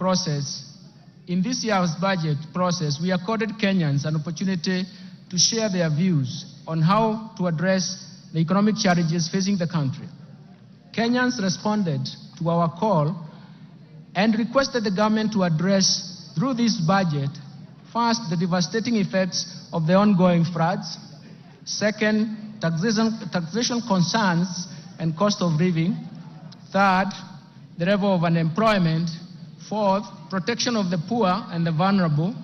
process, in this year's budget process, we accorded Kenyans an opportunity to share their views on how to address the economic challenges facing the country. Kenyans responded to our call and requested the government to address, through this budget, first, the devastating effects of the ongoing floods; second, taxation concerns and cost of living; third, the level of unemployment; fourth, protection of the poor and the vulnerable;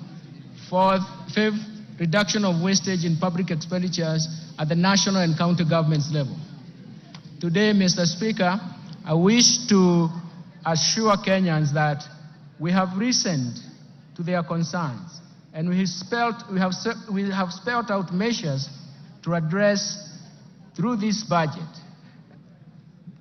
fifth, reduction of wastage in public expenditures at the national and county governments level. Today, Mr. Speaker, I wish to assure Kenyans that we have listened to their concerns, and we have spelled out measures to address through this budget.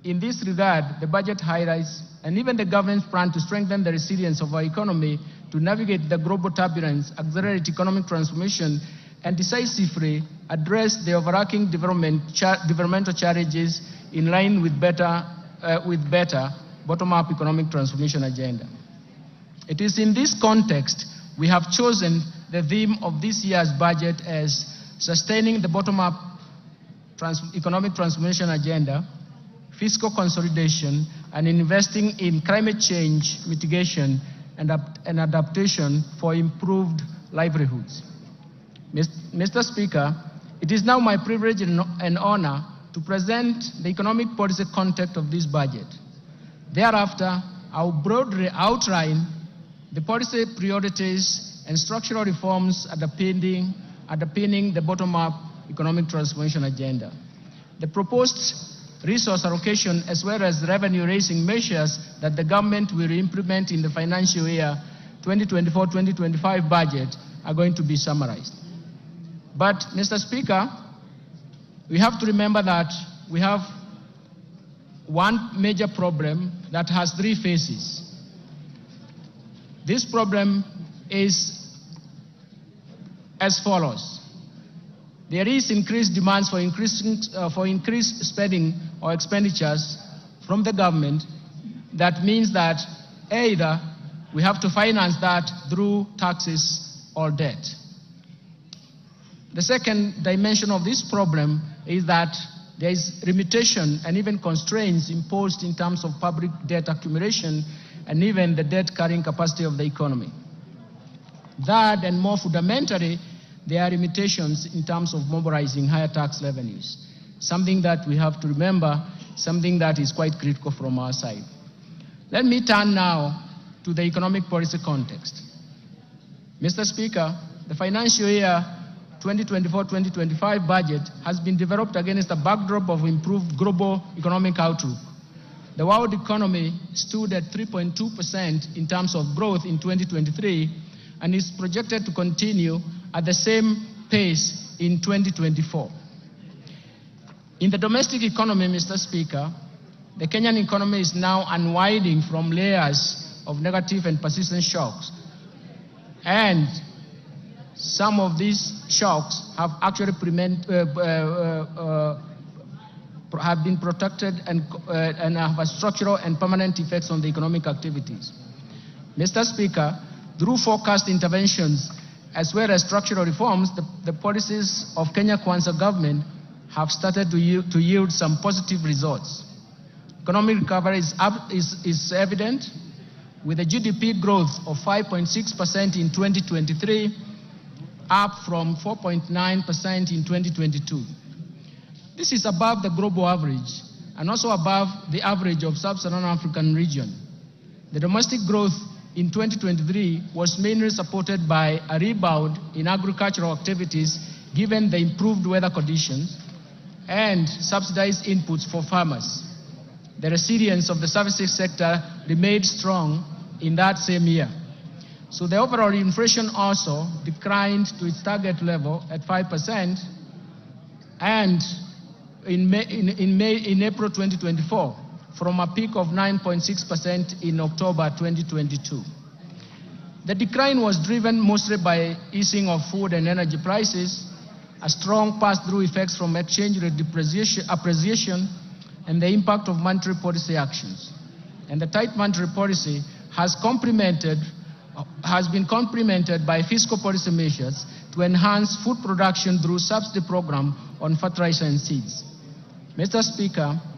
In this regard, the budget highlights, and even the government's plan to strengthen the resilience of our economy to navigate the global turbulence, accelerate economic transformation, and decisively address the overarching developmental challenges in line with better bottom-up economic transformation agenda. It is in this context we have chosen the theme of this year's budget as sustaining the bottom-up economic transformation agenda, fiscal consolidation, and investing in climate change mitigation and adaptation for improved livelihoods. Mr. Speaker, it is now my privilege and honor to present the economic policy context of this budget. Thereafter, I will broadly outline the policy priorities and structural reforms underpinning the bottom-up economic transformation agenda. The proposed resource allocation as well as revenue-raising measures that the government will implement in the financial year 2024-2025 budget are going to be summarized. But, Mr. Speaker, we have to remember that we have one major problem that has three phases. This problem is as follows. There is increased demands for increased spending or expenditures from the government. That means that either we have to finance that through taxes or debt. The second dimension of this problem is that there is limitation and even constraints imposed in terms of public debt accumulation and even the debt carrying capacity of the economy. Third, and more fundamentally, there are limitations in terms of mobilizing higher tax revenues, something that we have to remember, something that is quite critical from our side. Let me turn now to the economic policy context. Mr. Speaker, the financial year 2024-2025 budget has been developed against a backdrop of improved global economic outlook. The world economy stood at 3.2% in terms of growth in 2023 and is projected to continue at the same pace in 2024. In the domestic economy, Mr. Speaker, the Kenyan economy is now unwinding from layers of negative and persistent shocks. And some of these shocks have actually have been protected and have a structural and permanent effects on the economic activities. Mr. Speaker, through forecast interventions as well as structural reforms, the policies of Kenya Kwanza government have started to yield some positive results. Economic recovery is evident, with a GDP growth of 5.6% in 2023, up from 4.9% in 2022. This is above the global average and also above the average of sub-Saharan African region. The domestic growth in 2023 was mainly supported by a rebound in agricultural activities given the improved weather conditions and subsidized inputs for farmers. The resilience of the services sector remained strong in that same year. So the overall inflation also declined to its target level at 5%, and in April 2024, from a peak of 9.6% in October 2022. The decline was driven mostly by easing of food and energy prices, a strong pass-through effects from exchange rate appreciation, and the impact of monetary policy actions. And the tight monetary policy has been complemented by fiscal policy measures to enhance food production through subsidy program on fertilizer and seeds. Mr. Speaker,